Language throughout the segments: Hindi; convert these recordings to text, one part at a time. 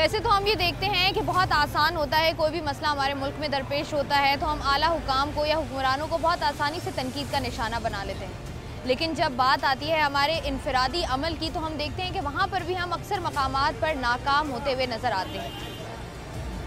वैसे तो हम ये देखते हैं कि बहुत आसान होता है, कोई भी मसला हमारे मुल्क में दरपेश होता है तो हम आला हुकाम को या हुक्मरानों को बहुत आसानी से तनकीद का निशाना बना लेते हैं। लेकिन जब बात आती है हमारे इनफरादी अमल की तो हम देखते हैं कि वहाँ पर भी हम अक्सर मकामात पर नाकाम होते हुए नज़र आते हैं।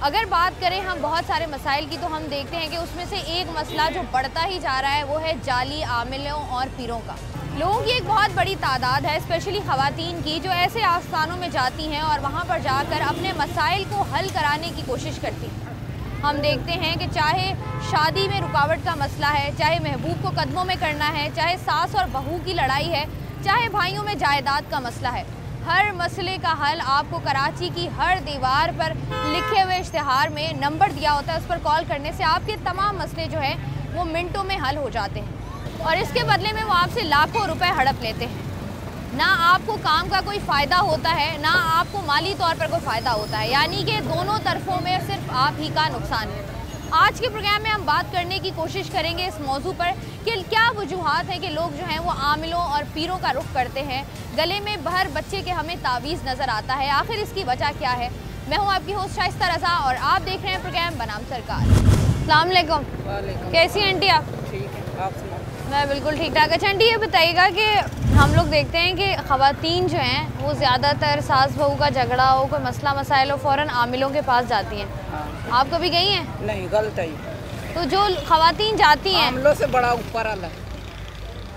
अगर बात करें हम बहुत सारे मसाइल की तो हम देखते हैं कि उसमें से एक मसला जो बढ़ता ही जा रहा है वो है जाली आमिलों और पीरों का। लोगों की एक बहुत बड़ी तादाद है, स्पेशली ख़वातीन की, जो ऐसे आस्थानों में जाती हैं और वहाँ पर जाकर अपने मसाइल को हल कराने की कोशिश करती हैं। हम देखते हैं कि चाहे शादी में रुकावट का मसला है, चाहे महबूब को कदमों में करना है, चाहे सास और बहू की लड़ाई है, चाहे भाइयों में जायदाद का मसला है, हर मसले का हल आपको कराची की हर दीवार पर लिखे हुए इश्तिहार में नंबर दिया होता है। उस पर कॉल करने से आपके तमाम मसले जो हैं वो मिनटों में हल हो जाते हैं और इसके बदले में वो आपसे लाखों रुपए हड़प लेते हैं। ना आपको काम का कोई फ़ायदा होता है, ना आपको माली तौर पर कोई फ़ायदा होता है, यानी कि दोनों तरफों में सिर्फ आप ही का नुकसान है। आज के प्रोग्राम में हम बात करने की कोशिश करेंगे इस मौजू पर कि क्या वजूहात हैं कि लोग जो हैं वो आमिलों और पीरों का रुख करते हैं। गले में बहर बच्चे के हमें तावीज़ नज़र आता है, आखिर इसकी वजह क्या है। मैं हूं आपकी होस्ट शाइस्ता रज़ा और आप देख रहे हैं प्रोग्राम बनाम सरकार। अस्सलाम वालेकुम। कैसी हैं आंटी आप? ठीक है, आप सुनाओ। मैं बिल्कुल ठीक ठाक। अच्छा आंटी, ये बताइएगा कि हम लोग देखते हैं कि ख़वातीन जो हैं वो ज़्यादातर सास बहू का झगड़ा हो, कोई मसला मसाइल हो, फ़ौरन आमिलों के पास जाती हैं। हाँ। आप कभी गई हैं? नहीं, गलत है। तो जो ख़वातीन जाती हैं, आमलों से बड़ा ऊपर वाला है।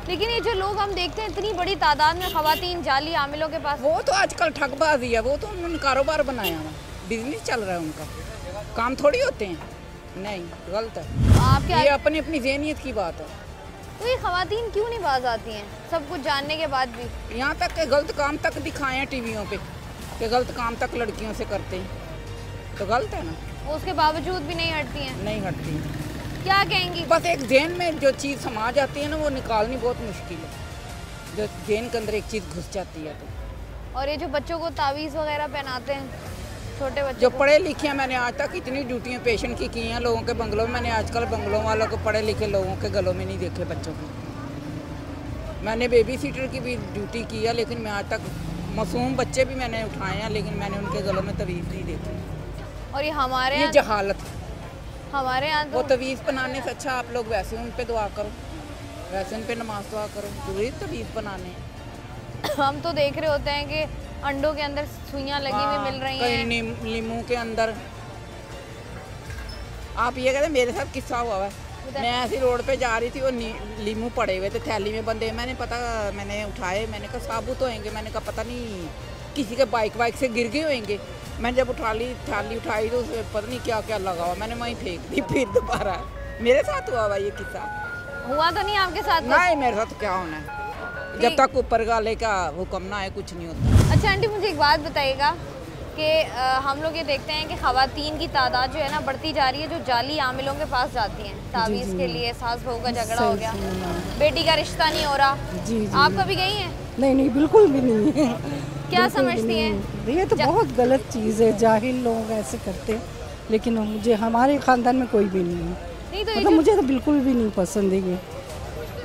लेकिन ये जो लोग हम देखते हैं इतनी बड़ी तादाद में ख़वातीन जाली आमिलों के पास, वो तो आजकल ठगबाजी है, वो तो उन्होंने कारोबार बनाया हुआ, बिजनेस चल रहा है उनका, काम थोड़ी होते हैं। नहीं, गलत है। आपके ये अपनी अपनी ज़हनियत की बात है। तो ये ख़वातीन क्यों नहीं बाज आती हैं सब कुछ जानने के बाद भी? यहाँ तक के गलत काम तक दिखाए हैं टीवियों पे कि गलत काम तक लड़कियों से करते हैं, तो गलत है ना। वो उसके बावजूद भी नहीं हटती हैं। नहीं हटती। क्या कहेंगी? बस एक जहन में जो चीज़ समा जाती है ना वो निकालनी बहुत मुश्किल है, जो जहन के अंदर एक चीज़ घुस जाती है तो। और ये जो बच्चों को तावीज़ वगैरह पहनाते हैं, छोटे बच्चों जो को, पढ़े लिखे हैं, मैंने आज तक इतनी ड्यूटियाँ पेशेंट की हैं लोगों के बंगलों में। मैंने आजकल बंगलों वालों को पढ़े लिखे लोगों के गलों में नहीं देखे बच्चों को। मैंने बेबी सीटर की भी ड्यूटी की है, लेकिन मैं आज तक मासूम बच्चे भी मैंने उठाए हैं, लेकिन मैंने उनके गलों में तवीज़ नहीं देखी। और ये हमारे ये जहालत, हमारे यहाँ वो तो तवीज़ बनाने से अच्छा आप लोग वैसे उन पे दुआ करो, वैसे उन पे नमाज दुआ करो, जरूरी तवीज़ बनाने। हम तो देख रहे होते हैं कि अंडों के अंदर सुइयां लगी हुई मिल रही हैं। कहीं नींबू के अंदर। आप ये कहते मेरे साथ किस्सा हुआ है, मैं ऐसी रोड पे जा रही थी, वो लीमू पड़े हुए थे थैली में बंदे, मैंने उठाए, मैंने कहा साबुत होएंगे, मैंने कहा पता नहीं किसी के बाइक से गिर गए होंगे। मैंने जब थाली उठाई तो उसमें पता नहीं क्या क्या लगा हुआ, मैंने वहीं फेंक दी। फिर दोबारा मेरे साथ हुआ ये किस्सा। हुआ तो नहीं आपके साथ? नहीं, मेरे साथ क्या होना है, जब तक ऊपर वाले का हुक्म ना आए कुछ नहीं होता। अच्छा आंटी, मुझे एक बात बताइएगा कि हम लोग ये देखते हैं कि ख़वातीन की तादाद जो है ना बढ़ती जा रही है, जो जाली आमिलों के पास जाती हैं तावीज़ के लिए। सास बहू का झगड़ा हो गया, बेटी का रिश्ता नहीं हो रहा। जी, आप कभी गई हैं? नहीं, बिल्कुल भी नहीं है। क्या समझती हैं? ये तो बहुत गलत चीज़ है, जाहिल लोग ऐसे करते हैं, लेकिन मुझे हमारे ख़ानदान में कोई भी नहीं है। नहीं तो मतलब मुझे तो बिल्कुल भी नहीं पसंद है ये।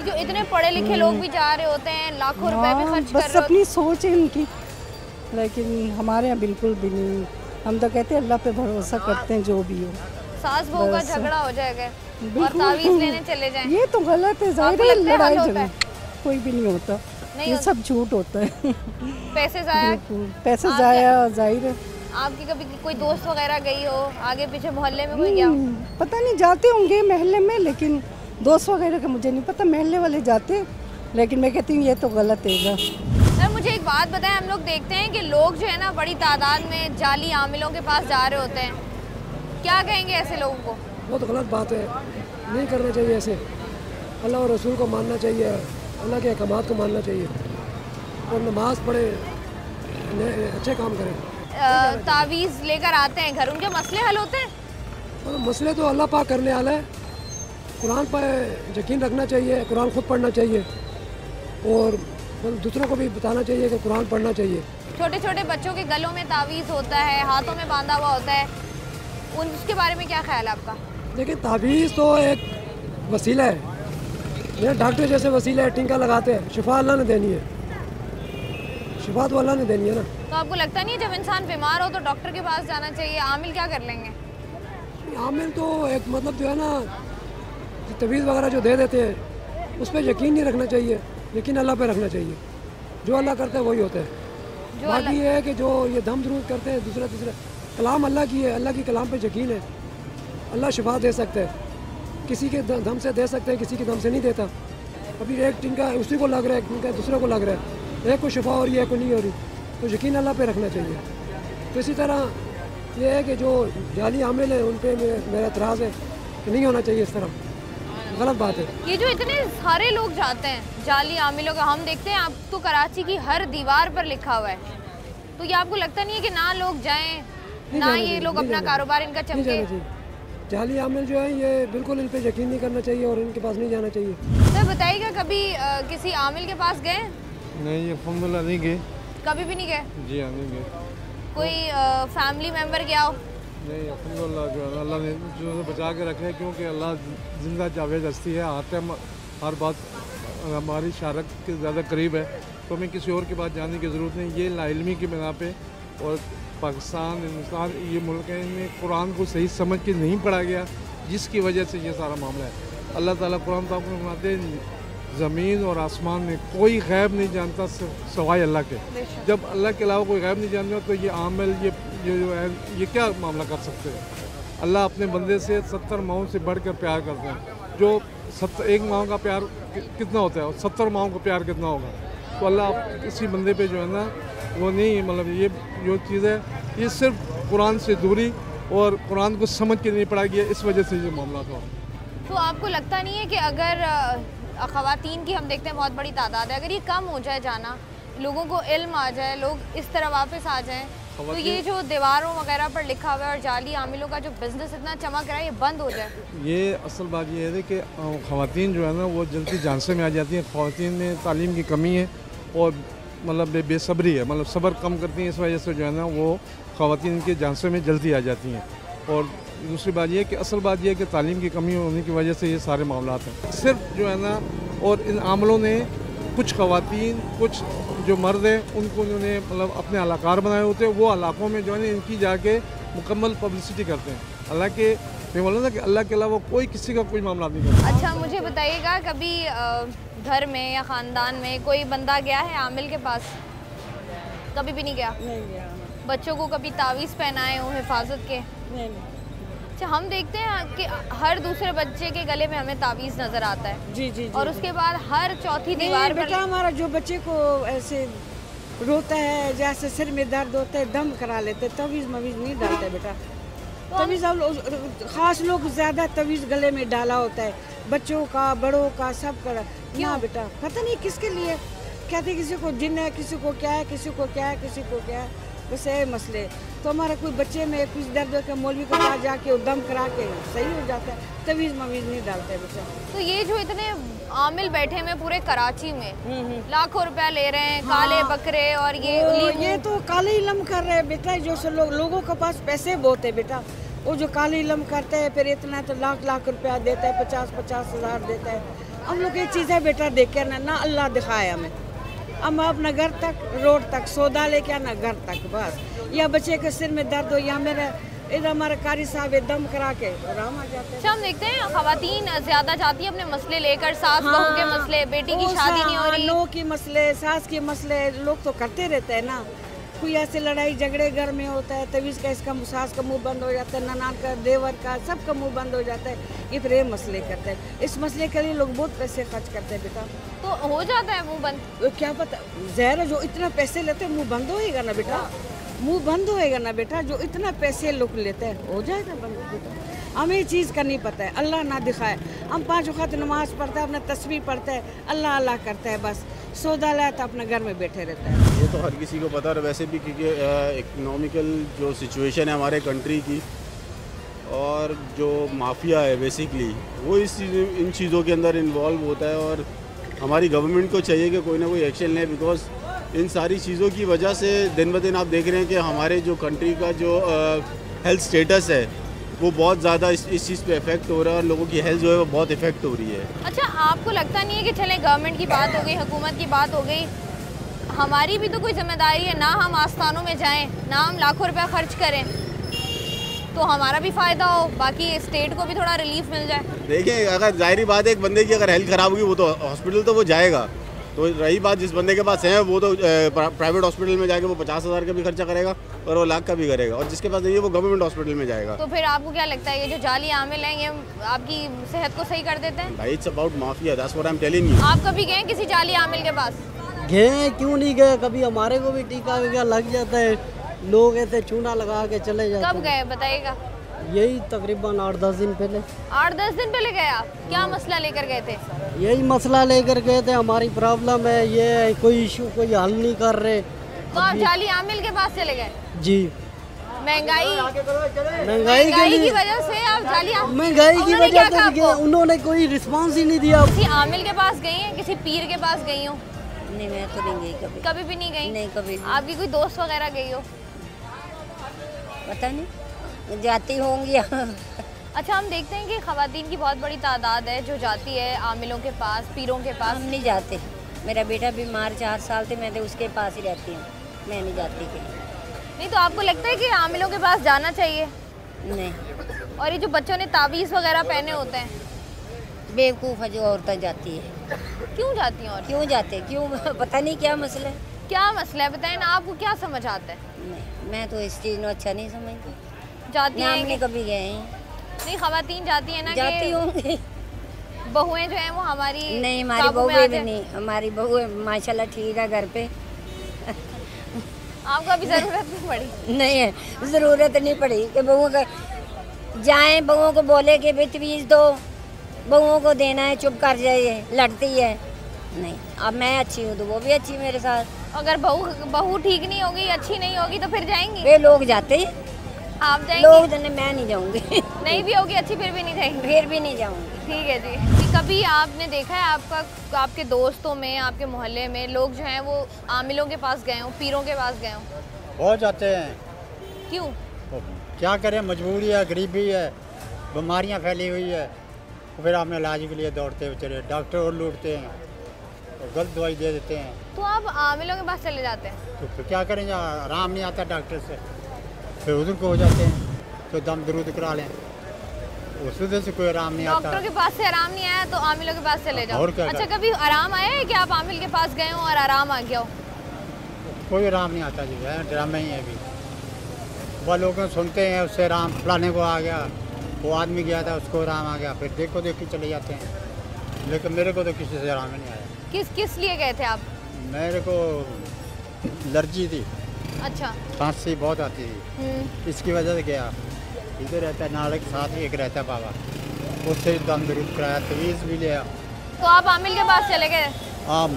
जो इतने पढ़े लिखे लोग भी जा रहे होते हैं, लाखों रुपए भी खर्च कर रहे बस अपनी सोच है इनकी, लेकिन हमारे यहाँ बिल्कुल भी नहीं। हम तो कहते हैं अल्लाह पे भरोसा करते हैं, जो भी हो। सास बहू का झगड़ा हो जाएगा और तावीज़ लेने चले जाएं, ये तो गलत है, जाहिर है लड़ाई झगड़ा कोई भी नहीं होता, ये सब झूठ होता है। पैसे जाया, पैसे जाया, जाहिर है। आपकी कभी कोई दोस्त वगैरह गई हो आगे पीछे मोहल्ले में कोई गया? पता नहीं, जाते होंगे महल्ले में, लेकिन दोस्त वगैरह का मुझे नहीं पता। महल्ले वाले जाते, लेकिन मैं कहती हूँ ये तो गलत है। सर मुझे एक बात बताएं, हम लोग देखते हैं कि लोग जो है ना बड़ी तादाद में जाली आमिलों के पास जा रहे होते हैं, क्या कहेंगे ऐसे लोगों को? वो तो गलत बात है, नहीं करना चाहिए ऐसे। अल्लाह और रसूल को मानना चाहिए, अल्लाह के अहकामात को मानना चाहिए और नमाज पढ़े, अच्छे काम करें। तावीज़ लेकर आते हैं घर, उनके मसले हल होते हैं? और मसले तो अल्लाह पाक करने वाला है। कुरान पर यकीन रखना चाहिए, कुरान खुद पढ़ना चाहिए और दूसरों को भी बताना चाहिए कि कुरान पढ़ना चाहिए। छोटे छोटे बच्चों के गलों में तावीज़ होता है, हाथों में बांधा हुआ होता है, उसके बारे में क्या ख्याल है आपका? देखिए, तावीज़ तो एक वसीला है, ये डॉक्टर जैसे वसीला है, टीका लगाते हैं, शिफा अल्लाह ने देनी है। शिफा तो अल्लाह ने देनी है ना। तो आपको लगता नहीं है जब इंसान बीमार हो तो डॉक्टर के पास जाना चाहिए? आमिल क्या कर लेंगे? आमिल तो एक मतलब जो है ना तवीज़ वगैरह जो दे देते हैं उस पर यकीन नहीं रखना चाहिए, यकीन अल्लाह पे रखना चाहिए। जो अल्लाह करता है वही होता है। बाकी ये है कि जो ये दम दरूद करते हैं दूसरा कलाम अल्लाह की है, अल्लाह की कलाम पे यकीन है। अल्लाह शिफा दे सकता है, किसी के दम से दे सकते हैं, किसी के दम से नहीं देता। अभी एक टिनका उसी को लग रहा है, टिनका दूसरे को लग रहा है, एक को शिफा हो रही है, एक को नहीं हो रही, तो यकीन अल्लाह पे रखना चाहिए। तो इसी तरह ये है कि जो जाली आमिल है उन पर मेरा एतराज़ है कि नहीं होना चाहिए, इस तरह गलत बात है। ये जो इतने सारे लोग जाते हैं जाली आमिलों का, हम देखते हैं आप तो कराची की हर दीवार पर लिखा हुआ है, तो ये आपको लगता नहीं है कि ना लोग जाएं, ना ये लोग अपना कारोबार इनका चमके? जाली आमिल जो है ये बिल्कुल इन पे यकीन नहीं करना चाहिए और इनके पास नहीं जाना चाहिए। सर बताइएगा कभी किसी आमिल के पास गए? नहीं, अल्हम्दुलिल्लाह नहीं गए। कभी भी नहीं गए? जी हाँ, नहीं गए। कोई फैमिली मेंबर गया हो? नहीं, अल्हम्दुलिल्लाह जो है अल्लाह ने जो बचा के रखे है, क्योंकि अल्लाह जिंदा जावेद हस्ती है, हर टाइम हर बात हमारी शारक के ज़्यादा करीब है, तो हमें किसी और के पास जाने की ज़रूरत नहीं। ये लाइल्मी की बिना पे और पाकिस्तान हिंदुस्तान ये मुल्क है, इनमें कुरान को सही समझ के नहीं पढ़ा गया, जिसकी वजह से ये सारा मामला है। अल्लाह ताला कुरान पाक में फरमाते हैं ज़मीन और आसमान में कोई गैब नहीं जानता सवाए अल्लाह के। जब अल्लाह के अलावा कोई गैब नहीं जानता तो ये आमिल ये जो है ये क्या मामला कर सकते हैं? अल्लाह अपने बंदे से 70 माओं से बढ़कर प्यार करते हैं। जो एक माओ का प्यार कितना होता है और 70 माओं का प्यार कितना होगा? तो अल्लाह किसी बंदे पे जो है ना वो नहीं, मतलब ये जो चीज़ है ये सिर्फ कुरान से दूरी और कुरान को समझ के नहीं पढ़ा गया, इस वजह से ये मामला था। तो आपको लगता नहीं है कि अगर ख़वातीन की हम देखते हैं बहुत बड़ी तादाद है, अगर ये कम हो जाए जाना, लोगों को इल्म आ जाए, लोग इस तरह वापस आ जाएं, तो ये जो दीवारों वगैरह पर लिखा हुआ है और जाली आमिलों का जो बिज़नेस इतना चमक रहा है ये बंद हो जाए? ये असल बात ये है कि ख़वातीन जो है ना वो जल्दी झांसे में आ जाती हैं। ख़वातीन में तालीम की कमी है और मतलब बेसब्री है, मतलब सब्र कम करती हैं, इस वजह से जो है ना वो ख़वातीन के झांसे में जल्दी आ जाती हैं। और दूसरी बात ये है कि असल बात ये है कि तालीम की कमी होने की वजह से ये सारे मामलात हैं। सिर्फ जो है ना और इन आमलों ने कुछ ख़वातीन कुछ जो मर्द हैं उनको उन्होंने मतलब अपने अलाकार बनाए होते हैं, वो इलाकों में जो है ना इनकी जाके मुकम्मल पब्लिसिटी करते हैं। हालांकि मैं बोला ना कि अल्लाह के अलावा कोई किसी का कोई मामला नहीं करता। अच्छा मुझे बताइएगा कभी घर में या ख़ानदान में कोई बंदा गया है आमिल के पास? कभी भी नहीं गया? नहीं गया। बच्चों को कभी तावीज़ पहनाए हो हिफाजत के? नहीं। अच्छा हम देखते हैं कि हर दूसरे बच्चे के गले में हमें तावीज़ नज़र आता है। जी जी, जी। और उसके बाद हर चौथी दीवार पर बेटा हमारा जो बच्चे को ऐसे रोता है, जैसे सिर में दर्द होता है, दम करा लेते, तवीज़ मवीज़ नहीं डालते बेटा। तवीज़ ख़ास लोग ज़्यादा तवीज़ गले में डाला होता है, बच्चों का बड़ों का सब का। ना बेटा पता नहीं किसके लिए, कहते किसी को जिन है, किसी को क्या है, किसी को क्या है, किसी को क्या है, बस ये मसले। तो हमारा कोई बच्चे में कुछ दर्द हो के मौलवी के पास जाके दम करा के सही हो जाता है, तवीज़ मवीज़ नहीं डालते बेटा। तो ये जो इतने आमिल बैठे हुए पूरे कराची में लाखों रुपया ले रहे हैं, काले बकरे और ये तो काले इलम कर रहे हैं बेटा। जो लोगों के पास पैसे बहुत है बेटा, वो जो काले इलम करते हैं फिर इतना तो लाख लाख रुपया देता है, 50-50 हज़ार देता है। हम लोग ये चीज़ें बेटा देख के ना अल्लाह दिखाए हमें, हम अपना घर तक रोड तक सौदा लेके आना घर तक बस, या बच्चे के सिर में दर्द हो या मेरा इधर हमारा कारी साहब दम करा के आराम आ जाते हैं। हम देखते हैं ख़वातीन ज़्यादा जाती है अपने मसले लेकर, सास बहू के मसले, बेटी की शादी नहीं हो रही, नौ की मसले, सास के मसले, लोग तो करते रहते हैं ना। कोई ऐसे लड़ाई झगड़े घर में होता है, तवीज़ का इसका सास का मुंह बंद हो जाता है, ननान का देवर का सबका मुंह बंद हो जाता है, ये फिर ये मसले करते हैं। इस मसले के लिए लोग बहुत पैसे खर्च करते हैं बेटा। तो हो जाता है मुंह बंद? क्या पता, ज़हर जो इतना पैसे लेते हैं मुंह बंद होएगा ना बेटा, मुंह बंद होएगा ना बेटा। जो इतना पैसे लोग लेते हैं हो जाएगा बंद बेटा। हमें ये चीज़ का नहीं पता है, अल्लाह ना दिखाए। हम 5 वक्त नमाज़ पढ़ते हैं, अपना तस्बीह पढ़ते हैं, अल्लाह अल्लाह करते हैं, बस सौदा लाया तो अपने घर में बैठे रहता है। वो तो हर किसी को पता है वैसे भी, क्योंकि इकोनॉमिकल जो सिचुएशन है हमारे कंट्री की और जो माफिया है बेसिकली वो इन चीज़ों के अंदर इन्वॉल्व होता है। और हमारी गवर्नमेंट को चाहिए कि कोई ना कोई एक्शन ले, बिकॉज इन सारी चीज़ों की वजह से दिन ब दिन आप देख रहे हैं कि हमारे जो कंट्री का जो हेल्थ स्टेटस है वो बहुत ज़्यादा इस चीज़ पे इफेक्ट हो रहा है और लोगों की हेल्थ जो है वो बहुत इफेक्ट हो रही है। अच्छा आपको लगता नहीं है कि चले गवर्नमेंट की बात हो गई, हुकूमत की बात हो गई, हमारी भी तो कोई जिम्मेदारी है ना, हम आस्थानों में जाएं, ना हम लाखों रुपया खर्च करें, तो हमारा भी फ़ायदा हो, बाकी स्टेट को भी थोड़ा रिलीफ मिल जाए। देखिए, अगर जाहिर बात है एक बंदे की अगर हेल्थ ख़राब होगी वो तो हॉस्पिटल तो वो जाएगा। तो रही बात जिस बंदे के पास है वो तो प्राइवेट हॉस्पिटल में जाके वो 50,000 का भी खर्चा करेगा और वो लाख का भी करेगा, और जिसके पास नहीं है वो गवर्नमेंट हॉस्पिटल में जाएगा। तो फिर आपको क्या लगता है ये जो जाली आमिल हैं ये आपकी सेहत को सही कर देते हैं? भाई, it's about mafia, that's what I am telling you. आप कभी गए किसी जाली आमिल के पास? गए, क्यों नहीं गए, कभी हमारे को भी टीका वीका लग जाता है, लोग ऐसे चूना लगा के चले जाते हैं। कब गए बताइएगा? यही तकरीबन 8-10 दिन पहले। 8-10 दिन पहले गए आप? क्या मसला लेकर गए थे? यही मसला लेकर गए थे, हमारी प्रॉब्लम है, ये है, कोई इशू कोई हल नहीं कर रहे। तो आप जाली आमिल के पास चले गए? जी, महंगाई महंगाई की वजह से आप जाली महंगाई की वजह से उन्होंने कोई रिस्पांस ही नहीं दिया। किसी आमिल के पास गई हैं, किसी पीर के पास गई हो? नहीं, मैं तो नहीं गई कभी। कभी भी नहीं गई? नहीं, कभी नहीं। आपकी कोई दोस्त वगैरह गई हो? पता नहीं, जाती होंगी। अच्छा, हम देखते हैं कि ख़वातीन की बहुत बड़ी तादाद है जो जाती है आमिलों के पास, पीरों के पास। हम नहीं जाते, मेरा बेटा बीमार 4 साल थे, मैं तो उसके पास ही रहती हूँ, मैं नहीं जाती कहीं। नहीं, तो आपको लगता है कि आमिलों के पास जाना चाहिए? नहीं। और ये जो बच्चों ने तावीज़ वगैरह पहने होते हैं, बेवकूफ़ है जो औरतें जाती है। क्यों जाती हैं? और क्यों जाते, क्यों, पता नहीं क्या मसला है। क्या मसला है बताएं ना, आपको क्या समझ आता है? नहीं, मैं तो इस चीज़ में अच्छा नहीं समझती। जाती हैं हमने कभी गए हैं? नहीं, ख़वातीन जाती है ना, जाती होंगी। बहुएं जो हैं वो हमारी नहीं, हमारी काबू में आ बहू भी जाए। नहीं, हमारी बहू माशाल्लाह ठीक है घर पे। आपको अभी ज़रूरत नहीं पड़ी? नहीं है, ज़रूरत नहीं पड़ी कि बहुओं का जाएं, बहुओं को बोले कि भाई तवीज़ दो, बहुओं को देना है, चुप कर जाइए, लड़ती है। नहीं, अब मैं अच्छी हूँ तो वो भी अच्छी मेरे साथ। अगर बहू ठीक नहीं होगी, अच्छी नहीं होगी तो फिर जाएंगी? वे लोग जाते हैं, आप जाएंगे? लोग जाने, मैं नहीं जाऊँगी। नहीं भी होगी अच्छी फिर भी नहीं जाएंगे? फिर भी नहीं जाऊँगी। ठीक है जी। कभी आपने देखा है आपके दोस्तों में, आपके मोहल्ले में लोग जो हैं वो आमिलों के पास गए हों, पीरों के पास गए हों? बहुत जाते हैं। क्यों? तो क्या करें, मजबूरी है, गरीबी है, बीमारियां फैली हुई है, तो फिर हम इलाज के लिए दौड़ते हुए चले, डॉक्टर और लूटते हैं, तो गलत दवाई दे देते हैं। तो आप आमिलों के पास चले जाते हैं? तो फिर क्या करें, आराम नहीं आता डॉक्टर से, फिर उधर को हो जाते हैं, तो दम दरूद करा लें, उस वजह से कोई आराम नहीं आता। डॉक्टरों के पास से आराम नहीं आया तो आमिलों के पास चले जाओ। और क्या? अच्छा, कभी आराम आया है कि आप आमिल के पास गए हो और आराम आ गया हो? कोई आराम नहीं आता जी, ड्रामा ही है अभी। वह लोग सुनते हैं उससे आराम फलाने को आ गया, वो आदमी गया था उसको आराम आ गया, फिर देखो देखी चले जाते हैं, लेकिन मेरे को तो किसी से आराम ही नहीं आया। किस लिए गए थे आप? मेरे को एलर्जी थी। अच्छा। खांसी बहुत आती थी, इसकी वजह से गया। इधर रहता है नाले के साथ ही एक रहता है बाबा, उससे दम दरूद कराया, तवीज़ भी लिया। तो आप आमिल के पास चले गए? हाँ,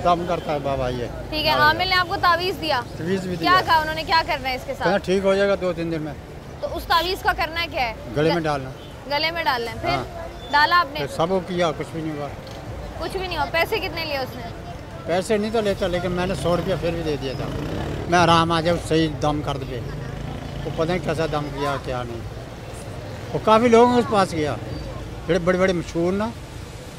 दम करता है बाबा ये। ठीक है, आमिल ने आपको तावीज़ दिया? तवीज़ भी दिया। क्या कहा उन्होंने, क्या करना है इसके साथ? ठीक हो जाएगा 2-3 दिन में। तो उस तावीज़ का करना क्या है? गले में डालना। गले में डालना है? फिर हाँ। डाला आपने? सब किया, कुछ भी नहीं हुआ। कुछ भी नहीं हुआ? पैसे कितने लिए उसने? पैसे नहीं तो लेता, लेकिन मैंने 100 रुपया फिर भी दे दिया था, मैं आराम आ जाए, सही दम कर दे। वो पता नहीं कैसा दम किया क्या नहीं। वो काफ़ी लोगों के पास गया, बड़े बड़े बड़े मशहूर ना,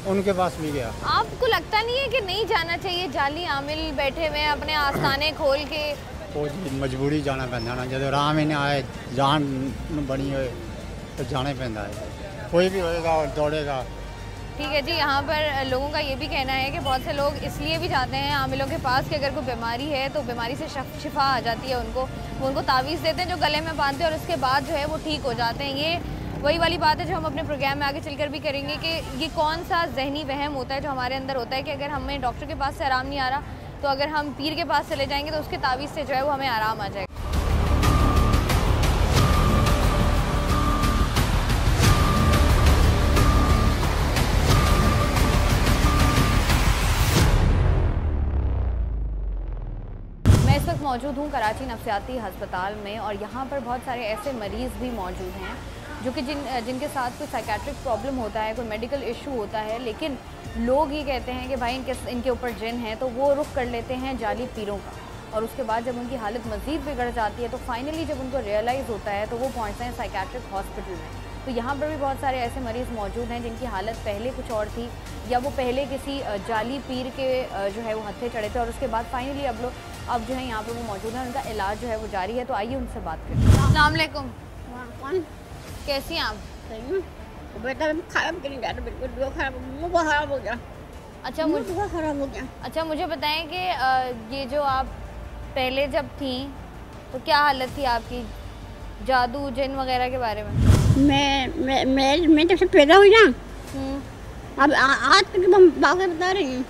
उनके पास भी गया। आपको लगता नहीं है कि नहीं जाना चाहिए? जाली आमिल बैठे हुए हैं अपने आस्थाने खोल के। वो मजबूरी जाना पैंदा ना, जब आराम ही नहीं आए, जान बनी हो तो जाना ही पैंदा है, कोई भी होएगा और दौड़ेगा। ठीक है जी। यहाँ पर लोगों का ये भी कहना है कि बहुत से लोग इसलिए भी जाते हैं आमिलों के पास कि अगर कोई बीमारी है तो बीमारी से शिफा आ जाती है उनको, वो उनको तावीज़ देते हैं जो गले में बांधते हैं और उसके बाद जो है वो ठीक हो जाते हैं। ये वही वाली बात है जो हम अपने प्रोग्राम में आगे चलकर भी करेंगे कि ये कौन सा जहनी वहम होता है जो हमारे अंदर होता है कि अगर हमें डॉक्टर के पास से आराम नहीं आ रहा तो अगर हम पीर के पास चले जाएंगे तो उसके तावीज़ से जो है वो हमें आराम आ जाएगा। मैं इस वक्त मौजूद हूँ कराची नफ्सियाती अस्पताल में और यहाँ पर बहुत सारे ऐसे मरीज़ भी मौजूद हैं जो कि जिनके साथ कोई साइकेट्रिक प्रॉब्लम होता है, कोई मेडिकल इशू होता है, लेकिन लोग ये कहते हैं कि भाई इनके ऊपर जिन है, तो वो रुख कर लेते हैं जाली पीरों का, और उसके बाद जब उनकी हालत मज़ीद बिगड़ जाती है तो फाइनली जब उनको रियलाइज़ होता है तो वो पहुँचते हैं साइकेट्रिक हॉस्पिटल में। तो यहाँ पर भी बहुत सारे ऐसे मरीज़ मौजूद हैं जिनकी हालत पहले कुछ और थी, या वो पहले किसी जाली पीर के जो है वो हत्थे चढ़े थे और उसके बाद फाइनली अब जो है यहाँ पर वो मौजूद हैं, उनका इलाज जो है वो जारी है। तो आइए उनसे बात करते हैं। अस्सलाम वालेकुम। कौन? कैसी हैं आप? बेटा खराब नहीं जा रहा, बिल्कुल खराब, मुँह खराब हो गया। अच्छा मुझे खराब हो गया। अच्छा मुझे बताएं कि ये जो आप पहले जब थी तो क्या हालत थी आपकी, जादू जिन वगैरह के बारे में? मैं जब से पैदा हुई ना, अब आज तक हम बातें बता रही हूँ,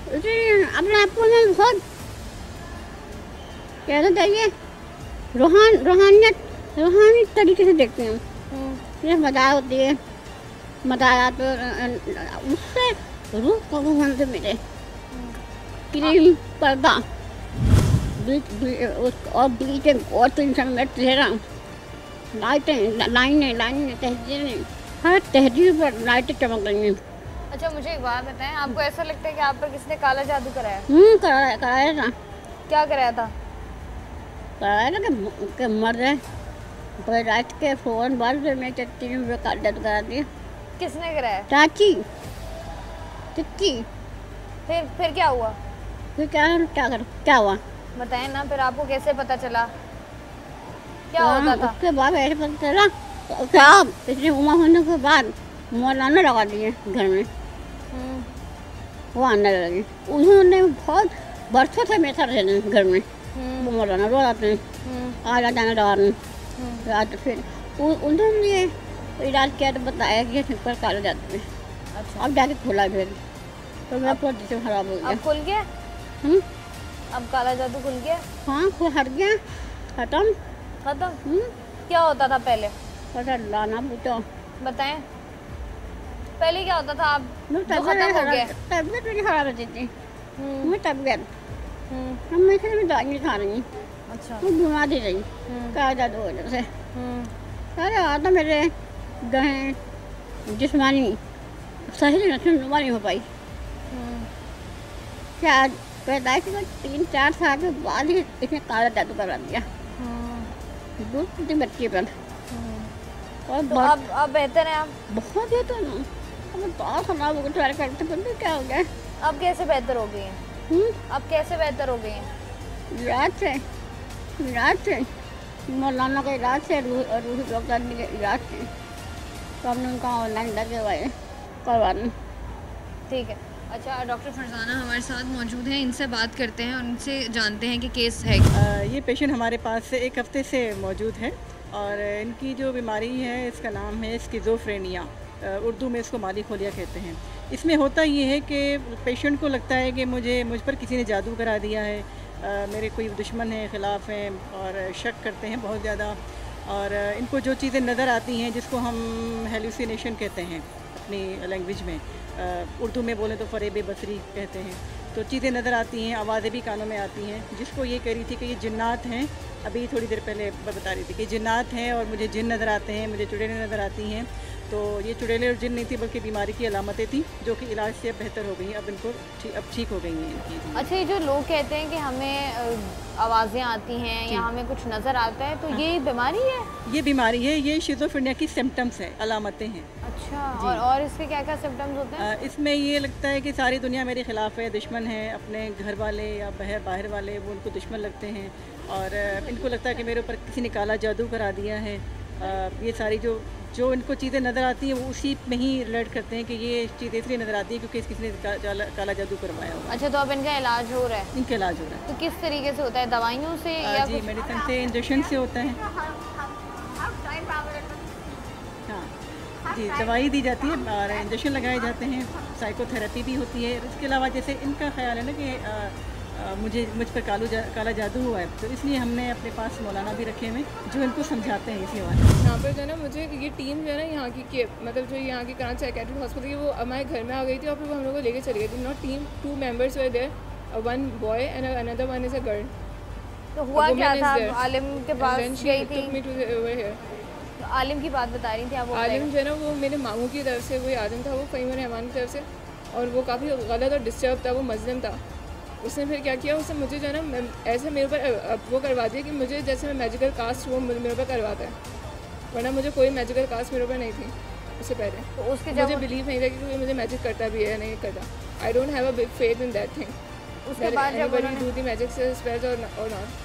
अपने आप को मैं बहुत कहना चाहिए रूहानी तरीके से देखते हैं। ये मजा होती है, मजा तो उससे रूह को भगवान से मिले, क्रीम पर्दा और बीच और टेंशन में चेहरा लाइनें तहजीरें, हर तहजीर पर लाइटें चमक रही हैं। अच्छा मुझे एक बात बताएं, आपको ऐसा लगता है कि आप पर किसी ने काला जादू कराया? कराया था। क्या कराया था? कराया था कि मर जाए, पर रात के फ़ौरन बाद में चच्ची ने काला जादू करा दिया। किसने कराया? चाची चिक्की। फिर क्या हुआ? फिर क्या हुआ बताएं ना, फिर आपको कैसे पता चला क्या होता था? उसके बाद ऐसे पता चला क्या इतनी उम्र होने के बाद मौलाना लगा दिए घर में, वो आने लगे। उन्होंने बहुत बरसों से मेरे साथ रहने घर में, वो मौलाना रोज आते हैं, आना जाना लगा रहे। फिर उन्होंने इलाज किया तो बताया कि सिर पर काला जादू है। अच्छा। अब जाके खुला फिर तो मेरा पोजीशन खराब हो गया। अब खुल गया? अब काला जादू खुल गया? हाँ हट गया, खत्म। क्या होता था पहले? पता लाना पूछो। बताएं पहले क्या होता था? आप जो खत्म हो गया? तबीयत मेरी खराब होती थी, मैं तबीयत हमेशा मैं दवाई खा रही हूँ। अच्छा। वो बीमार ही रही काला जादू की वजह से। अरे आता मेरे जिस्मानी सही नहीं हो पाई। क्या पैदाइश के 3-4 साल के बाद ही इसने काला जादू करा दिया दूध बच्चे पर। और तो अब बेहतर है? आप बहुत बेहतर हूँ। अब बहुत खराब हो गया, ट्राई करते करते क्या हो गया। अब कैसे बेहतर हो गई हैं? अब कैसे बेहतर हो गई हैं? इलाज से मौलाना का इलाज से, रूही डॉक्टर के इलाज से, तो हमने उनका ऑनलाइन करवा दें। ठीक है। अच्छा डॉक्टर फरजाना हमारे साथ मौजूद हैं, इनसे बात करते हैं और उनसे जानते हैं कि केस है। ये पेशेंट हमारे पास से 1 हफ्ते से मौजूद है और इनकी जो बीमारी है इसका नाम है स्किज़ोफ्रेनिया, उर्दू में इसको माली खोलिया कहते हैं। इसमें होता ये है कि पेशेंट को लगता है कि मुझ पर किसी ने जादू करा दिया है, मेरे कोई दुश्मन है, ख़िलाफ़ हैं और शक करते हैं बहुत ज़्यादा। और इनको जो चीज़ें नज़र आती हैं जिसको हम हेलुसिनेशन कहते हैं अपनी लैंग्वेज में, उर्दू में बोलें तो फ़रेब बसरी कहते हैं, तो चीज़ें नज़र आती हैं, आवाज़ें भी कानों में आती हैं। जिसको ये कह रही थी कि ये जिन्नात हैं, अभी थोड़ी देर पहले बता रही थी कि जिन्नात हैं और मुझे जिन नज़र आते हैं, मुझे चुड़ैलें नज़र आती हैं। तो ये चुड़ैलें और जिन नहीं थी बल्कि बीमारी की अलामतें थी जो कि इलाज से बेहतर हो गई हैं, अब इनको अब ठीक हो गई हैं इनकी। अच्छा ये जो लोग कहते हैं कि हमें आवाज़ें आती हैं या हमें कुछ नज़र आता है, तो ये बीमारी है? ये बीमारी है, ये शिज़ोफ्रेनिया की सिम्टम्स है, अलामतें हैं। अच्छा। और इसके क्या क्या सिम्टम्स होते हैं? इसमें ये लगता है कि सारी दुनिया मेरे ख़िलाफ़ है, दुश्मन है, अपने घर वाले या बाहर वाले वो उनको दुश्मन लगते हैं और इनको लगता है कि मेरे ऊपर किसी ने काला जादू करा दिया है। ये सारी जो इनको चीज़ें नज़र आती हैं वो उसी में ही रिलेट करते हैं कि ये चीज़ें इसलिए नज़र आती है क्योंकि किसी ने काला जादू करवाया हो। अच्छा तो अब इनका इलाज हो रहा है? इनका इलाज हो रहा है। तो किस तरीके से होता है, दवाइयों से या जी मेडिसिन से, इंजेक्शन से होता है। हाँ जी, दवाई दी जाती है और इंजेक्शन लगाए जाते हैं, साइकोथेरेपी भी होती है। इसके अलावा जैसे इनका ख्याल है ना कि मुझ पर काला जादू हुआ है, तो इसलिए हमने अपने पास मौलाना भी रखे हुए जो इनको समझाते हैं इसी बात। यहाँ पर जो है ना मुझे ये टीम जो है ना यहाँ की मतलब जो यहाँ की कराची साइकेट्रिक हॉस्पिटल की, वो हमारे घर में आ गई थी और फिर वो हम लोग को लेके चली गई थी। Not team, 2 members were there, 1 boy and another one is a girl. तो हुआ क्या था? आलिम के पास गई थी? आलिम की बात बता रही थी आप? आलिम जो है ना वो मेरे मामू की तरफ से, वही आलिम था वो फ़हीम रहमान की तरफ से, और वो काफ़ी गलत और डिस्टर्ब था, वो मुस्लिम था। उसने फिर क्या किया, उसने मुझे जो है ना ऐसे मेरे ऊपर वो करवा दिया कि मुझे जैसे मैं मैजिकल कास्ट वो मेरे ऊपर करवाता है। वरना मुझे कोई मैजिकल कास्ट मेरे ऊपर नहीं थी उससे पहले। तो उसके मुझे बिलीव नहीं था कि कोई मुझे मैजिक करता भी है या नहीं करता। I don't have a big faith in that thing. उसके बाद जब anybody do the magic spells और नॉट।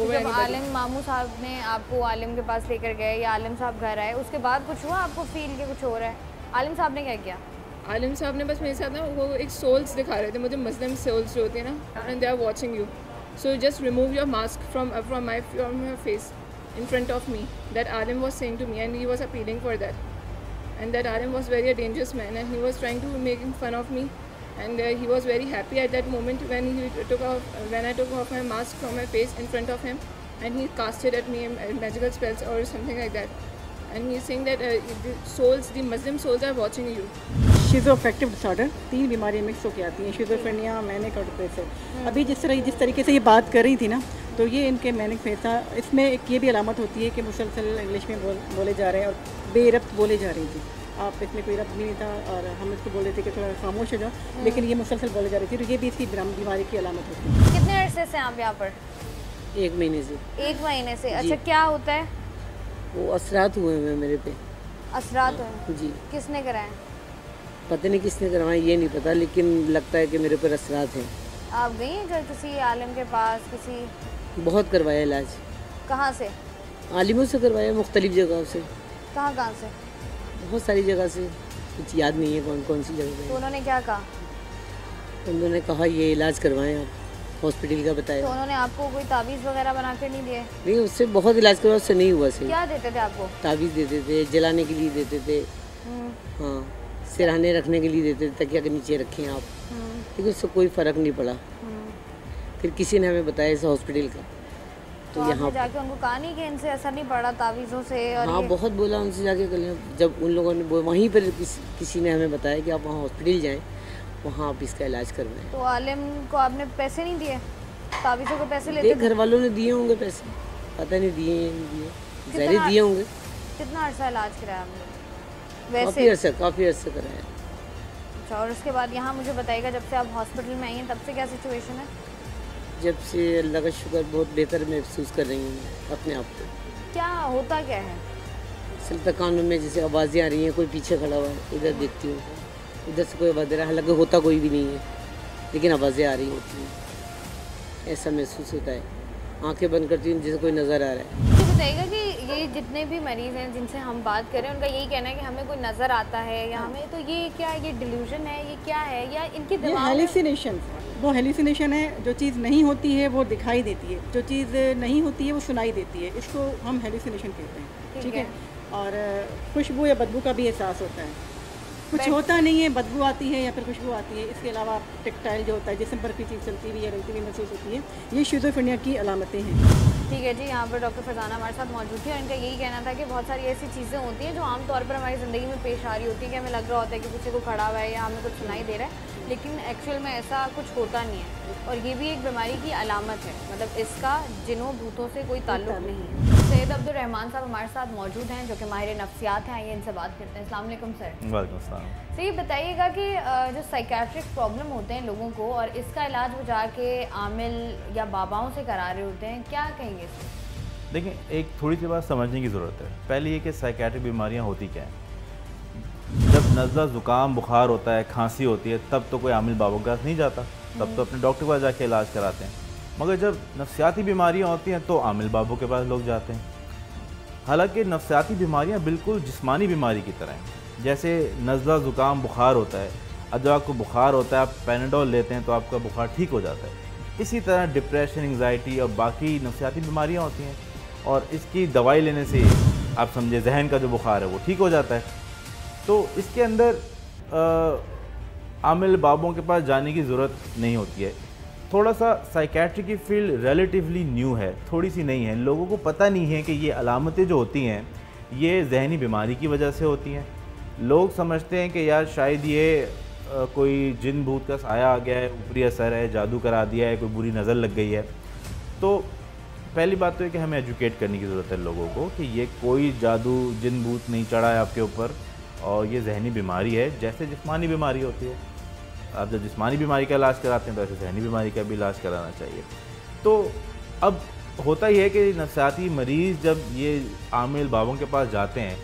जब आलिम मामू साहब ने आपको आलिम के पास लेकर गए या आलिम साहब घर आए, उसके बाद कुछ हुआ आपको फील के कुछ हो रहा है? आलिम साहब ने क्या किया? आलिम साहब ने बस मेरे साथ ना वो एक सोल्स दिखा रहे थे मुझे, मुस्लिम सोल्स जो होती है ना, and they are watching you, so just remove your mask from your face in front of me. That Alim was saying to me, and he was appealing for that. And that Alim was very a dangerous man, and he was trying to make fun of me. And he was very happy at that moment when I took off my mask from my face in front of him, and he casted at me magical spells or something like that. And he's saying that the Muslim souls are watching you. Schizoaffective disorder, 3 बीमारियाँ मिक्स होकर आती हैं, शिज़ोफ्रेनिया, मैनिक और डिप्रेसिव। अभी जिस तरीके से ये बात कर रही थी ना, तो ये इनके मैनिक फेज था। इसमें एक ये भी अलामत होती है कि मुसलसल इंग्लिश में बोले जा रहे हैं और बेरब्त बोले जा रही थी। आप इसमें कोई रब्त भी नहीं था और हम इसको बोल रहे थे कि थोड़ा खामोश हो जाओ, लेकिन ये मुसलसल बोले जा रही थी। तो ये भी इसकी बीमारी की अलामत होती है। कितने अरसे से आप यहाँ पर? 1 महीने से। 1 महीने से। अच्छा, क्या होता है? वो असरात हुए हैं मेरे पे। असरात हुए? जी। किसने कराए? पता नहीं किसने करवाए, ये नहीं पता, लेकिन लगता है कि मेरे पर असरात हैं। आप गई हैं किसी आलिम के पास? किसी? बहुत करवाया इलाज। कहाँ से? आलिमों से करवाया, मुख्तलिफ जगह से। कहाँ से? बहुत सारी जगह से, कुछ याद नहीं है कौन कौन सी जगह। तो उन्होंने क्या कहा? उन्होंने कहा ये इलाज करवाएं आप, हॉस्पिटल का बताया। तो उन्होंने आपको कोई तावीज़ वगैरह बना कर नहीं दिए? नहीं, उससे बहुत इलाज करवाया, उससे नहीं हुआ सही। क्या देते थे आपको? तावीज़ देते थे, जलाने के लिए देते थे, हाँ, सिरहाने रखने के लिए देते थे, तकिया के नीचे रखें आप, लेकिन उससे कोई फ़र्क नहीं पड़ा। फिर किसी ने हमें बताया इस हॉस्पिटल का, तो यहाँ जाके उनको कहा नहीं कि इनसे असर नहीं पड़ा तावीज़ों से? और हाँ, बहुत बोला उनसे जाके कल, जब उन लोगों ने वहीं पर किसी ने हमें बताया कि आप वहाँ हॉस्पिटल जाएं, वहाँ आप इसका इलाज करवाएं। तो आलिम को आपने पैसे नहीं दिए? तावीज़ों के पैसे लेते? घर वालों ने दिए होंगे पैसे, पता नहीं दिए नहीं दिए, ज़ाहिर दिए होंगे। कितना अर्सा इलाज कराया आपने? काफ़ी अर्सा कराया। अच्छा, और उसके बाद यहाँ मुझे बताइएगा, जब से आप हॉस्पिटल में आई हैं तब से क्या सिचुएशन है? जब से अल्लाह का शुक्र बहुत बेहतर महसूस कर रही हूँ अपने आप को। क्या होता क्या है? सिलता कानों में जैसे आवाज़ें आ रही हैं, कोई पीछे खड़ा हुआ है, इधर देखती हूँ, इधर से कोई आवाज़ दे रहा है, हालांकि होता कोई भी नहीं है, लेकिन आवाज़ें आ रही होती हैं, ऐसा महसूस होता है। आंखें बंद करती हूँ जैसे कोई नज़र आ रहा है। मुझे बताइएगा कि ये जितने भी मरीज़ हैं जिनसे हम बात कर रहे हैं, उनका यही कहना है कि हमें कोई नज़र आता है या हमें, तो ये क्या है, ये डिल्यूजन है, ये क्या है, या इनकी दिमाग? हेलुसिनेशन, वो हेलुसिनेशन है। जो चीज़ नहीं होती है वो दिखाई देती है, जो चीज़ नहीं होती है वो सुनाई देती है, इसको हम हेलुसिनेशन कहते हैं। ठीक है। और खुशबू या बदबू का भी एहसास होता है, कुछ होता नहीं है, बदबू आती है या फिर खुशबू आती है। इसके अलावा टेक्टाइल जो होता है, जिस्म पर कोई चीज़ चलती हुई या रखती हुई महसूस होती है, ये शिज़ोफ्रेनिया की अलामतें हैं। ठीक है जी, यहाँ पर डॉक्टर फरजाना हमारे साथ मौजूद थी और इनका यही कहना था कि बहुत सारी ऐसी चीज़ें होती हैं जो आमतौर पर हमारी ज़िंदगी में पेश आ रही होती है कि हमें लग रहा होता है कि पीछे को खड़ा हुआ है या हमें कुछ सुनाई दे रहा है, लेकिन एक्चुअल में ऐसा कुछ होता नहीं है। और ये भी एक बीमारी की अलामत है, मतलब इसका जिनों भूतों से कोई ताल्लुक नहीं है। सैयद अब्दुल रहमान साहब हमारे साथ मौजूद हैं, जो कि माहिर नफ्सियात हैं। आइए इनसे बात करते हैं। अस्सलाम वालेकुम सर। वालेकुम अस्सलाम। तो ये बताइएगा कि जो साइकेट्रिक प्रॉब्लम होते हैं लोगों को और इसका इलाज वो जाके आमिल या बाबाओं से करा रहे होते हैं, क्या कहेंगे? देखिए, एक थोड़ी सी बात समझने की ज़रूरत है। पहले ये कि साइकेट्रिक बीमारियां होती क्या हैं। जब नज़ला ज़ुकाम बुखार होता है, खांसी होती है, तब तो कोई आमिल बाबों के पास नहीं जाता, तब तो अपने डॉक्टर के पास जाके इलाज कराते हैं। मगर जब नफ्सियाती बीमारियां होती हैं तो आमिल बाबों के पास लोग जाते हैं। हालांकि नफ्सियाती बीमारियां बिल्कुल जिस्मानी बीमारी की तरह हैं। जैसे नज़ला ज़ुकाम बुखार होता है, अब जब आपको बुखार होता है आप पैनाडोल लेते हैं तो आपका बुखार ठीक हो जाता है। इसी तरह डिप्रेशन, एंग्जाइटी और बाकी नफ्सियाती बीमारियाँ होती हैं, और इसकी दवाई लेने से आप समझे जहन का जो बुखार है वो ठीक हो जाता है। तो इसके अंदर आमिल बाबों के पास जाने की ज़रूरत नहीं होती है। थोड़ा सा साइकेट्री की फील्ड रिलेटिवली न्यू है, थोड़ी सी नई है। लोगों को पता नहीं है कि ये अलामतें जो होती हैं ये जहनी बीमारी की वजह से होती हैं। लोग समझते हैं कि यार शायद ये कोई जिन भूत का साया आ गया है, ऊपरी असर है, जादू करा दिया है, कोई बुरी नज़र लग गई है। तो पहली बात तो है कि हमें एजुकेट करने की ज़रूरत है लोगों को कि ये कोई जादू जिन भूत नहीं चढ़ा है आपके ऊपर, और ये जहनी बीमारी है जैसे जिस्मानी बीमारी होती है। आप जब जिस्मानी बीमारी का इलाज कराते हैं तो ऐसे जहनी बीमारी का भी इलाज कराना चाहिए। तो अब होता ही है कि नफसियाती मरीज़ जब ये आमिल बाबों के पास जाते हैं,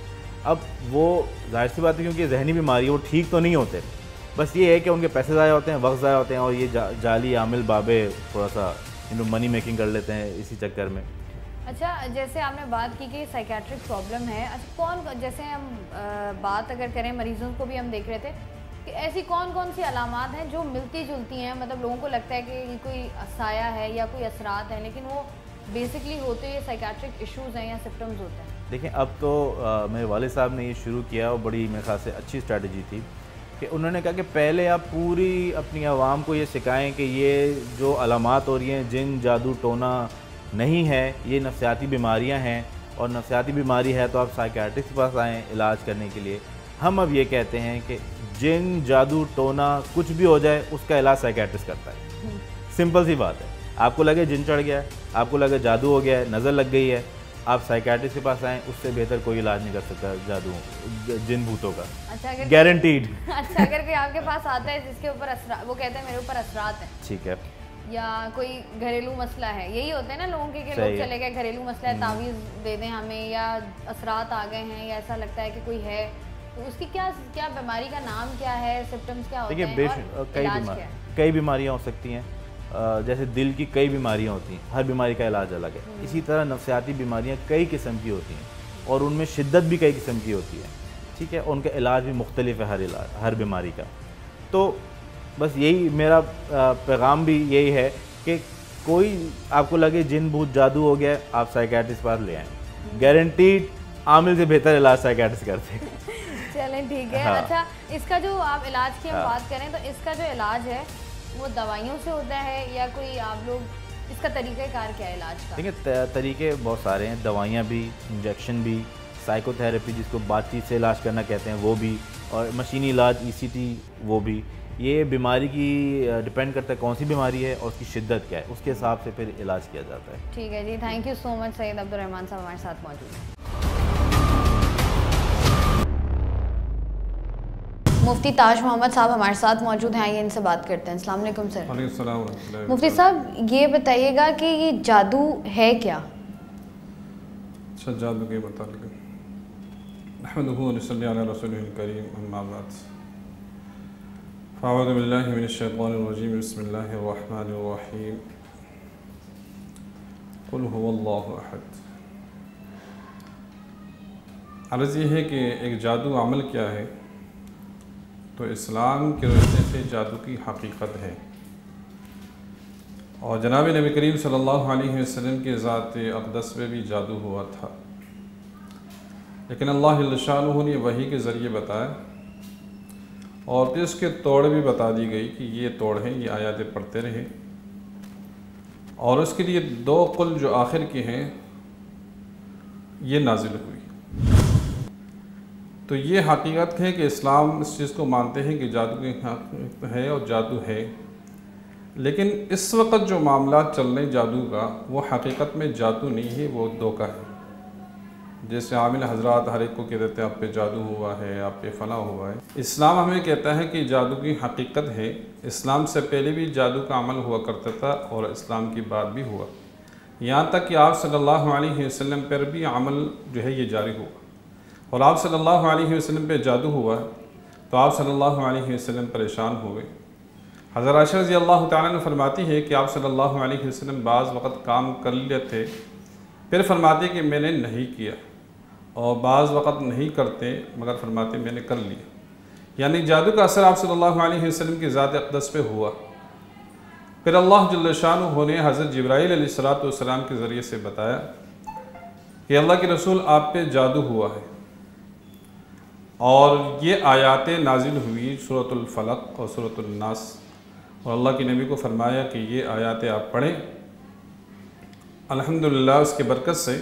अब वो जाहिर सी बात है क्योंकि जहनी बीमारी है वो ठीक तो नहीं होते, बस ये है कि उनके पैसे ज़ाया होते हैं, वक्त ज़ाया होते हैं और ये जाली आमिल बाबे थोड़ा सा मनी मेकिंग कर लेते हैं इसी चक्कर में। अच्छा, जैसे आपने बात की कि साइकेट्रिक प्रॉब्लम है, अच्छा कौन, जैसे हम बात अगर करें मरीज़ों को भी हम देख रहे थे कि ऐसी कौन कौन सी अलामात हैं जो मिलती जुलती हैं, मतलब लोगों को लगता है कि ये कोई साया है या कोई असरात हैं, लेकिन वो बेसिकली होते ये साइकेट्रिक इश्यूज़ हैं या सिम्टम्स होते हैं। देखिए अब तो मेरे वाले साहब ने ये शुरू किया और बड़ी मेरे ख्याल से अच्छी स्ट्रेटजी थी कि उन्होंने कहा कि पहले आप पूरी अपनी आवाम को ये सिखाएं कि ये जो अलामात हो रही हैं, जिन जादू टोना नहीं है, ये नफसियाती बीमारियां हैं और नफसियाती बीमारी है तो आप साइकेट्रिस्ट के पास आएँ इलाज करने के लिए। हम अब ये कहते हैं कि जिन जादू टोना कुछ भी हो जाए उसका इलाज साइकेट्रिस्ट करता है। सिंपल सी बात है, आपको लगे जिन चढ़ गया है, आपको लगे जादू हो गया है, नज़र लग गई है, आप साइकेट्रिस्ट के पास आएँ, उससे बेहतर कोई इलाज नहीं कर सकता जादू जिन भूतों का। अच्छा, अगर गारंटीड। अच्छा, अगर कोई आपके पास आता है जिसके ऊपर वो कहते हैं मेरे ऊपर असरात है, ठीक है, या कोई घरेलू मसला है, यही होता है ना लोगों के लोग चले गए घरेलू मसला है, तावीज़ दे दें हमें, या असरात आ गए हैं, या ऐसा लगता है कि कोई है, तो उसकी क्या बीमारी का नाम क्या है, सिम्टम्स क्या होते हैं? देखिए कई बीमारियाँ हो सकती हैं, जैसे दिल की कई बीमारियाँ होती हैं, हर बीमारी का इलाज अलग है। इसी तरह नफसियाती बीमारियाँ कई किस्म की होती हैं और उनमें शिद्दत भी कई किस्म की होती है, ठीक है, उनका इलाज भी मुख्तलिफ है हर बीमारी का। तो बस यही मेरा पैगाम भी यही है कि कोई आपको लगे जिन भूत जादू हो गया, आप साइकेट्रिस्ट पास ले आएँ, गारंटीड आमिल से बेहतर इलाज साइकेट्रिस्ट करते हैं। चलें ठीक है। हाँ। अच्छा, इसका जो आप इलाज की हम हाँ। बात करें तो इसका जो इलाज है वो दवाइयों से होता है या कोई आप लोग इसका तरीक़ाकार क्या है इलाज का? देखिए तरीके बहुत सारे हैं, दवाइयाँ भी, इंजेक्शन भी, साइकोथेरेपी जिसको बातचीत से इलाज करना कहते हैं वो भी, और मशीनी इलाज ECT वो भी। ये बीमारी की डिपेंड करता है कौन सी बीमारी है और उसकी शिद्दत क्या है, उसके हिसाब से फिर इलाज किया जाता है। ठीक है जी, thank you so much. Syed Abdurrahman साहब हमारे साथ मौजूद हैं। मुफ्ती ताज मोहम्मद साहब हमारे साथ मौजूद हैं, आइए इनसे बात करते हैं। अस्सलाम वालेकुम सर। वालेकुम। मुफ्ती साहब ये बताइएगा कि ये जादू है क्या? अच्छा, जादू के मुताबिक अहमदुहु व नसल्ली अला रसूलिहिल करीम, अम्मा बाद, फ़अऊज़ु बिल्लाहि मिनश शैतानिर रजीम, बिस्मिल्लाहिर रहमानिर रहीम, कुल हुवल्लाहु अहद। अर्ज़ ये है कि एक जादू अमल क्या है, तो इस्लाम के रोशनी से जादू की हकीकत है और जनाब नबी करीम सल्लल्लाहु अलैहि वसल्लम के ज़ात अक़दस में भी जादू हुआ था, लेकिन अल्लाह जल्ल शानुहु ने वही के ज़रिए बताया और फिर उसके तोड़ भी बता दी गई कि ये तोड़ हैं, ये आयतें पढ़ते रहे और उसके लिए 2 कुल जो आखिर के हैं ये नाजिल हुई। तो ये हकीकत है कि इस्लाम इस चीज़ को मानते हैं कि जादू की है और जादू है, लेकिन इस वक्त जो मामला चल रहे जादू का वो हकीकत में जादू नहीं है, वो धोखा है। जैसे आमिल हजरात हर एक को कह देते हैं आप पे जादू हुआ है, आप पे फला हुआ है। इस्लाम हमें कहता है कि जादू की हकीकत है। इस्लाम से पहले भी जादू का अमल हुआ करता था और इस्लाम की बात भी हुआ, यहाँ तक कि आप सल्लल्लाहु अलैहि वसल्लम पर भी अमल जो है ये जारी हुआ और आप सल्लल्लाहु अलैहि वसल्लम पे जादू हुआ तो आप सल्लल्लाहु अलैहि वसल्लम परेशान हुए। हज़रत आयशा रज़ियल्लाहु तआला अन्हा फरमाती है कि आप सल्लल्लाहु अलैहि वसल्लम बाज़ वक़्त काम कर लेते फिर फरमाते कि मैंने नहीं किया, और बाज़ वक़्त नहीं करते मगर फरमाते मैंने कर लिया। यानी जादू का असर आप सल्लल्लाहु अलैहि वसल्लम की ज़ात अक़दस पे हुआ। फिर अल्लाह जल्ल शानुहु ने हज़रत जिब्राईल अलैहिस्सलातु वस्सलाम के ज़रिए से बताया कि अल्लाह के रसूल आप पे जादू हुआ है, और ये आयातें नाजिल हुई सूरतुल फलक और सूरतुल नास, और अल्लाह के नबी को फरमाया कि ये आयातें आप पढ़ें। अल्हम्दुलिल्लाह उसके बरकत से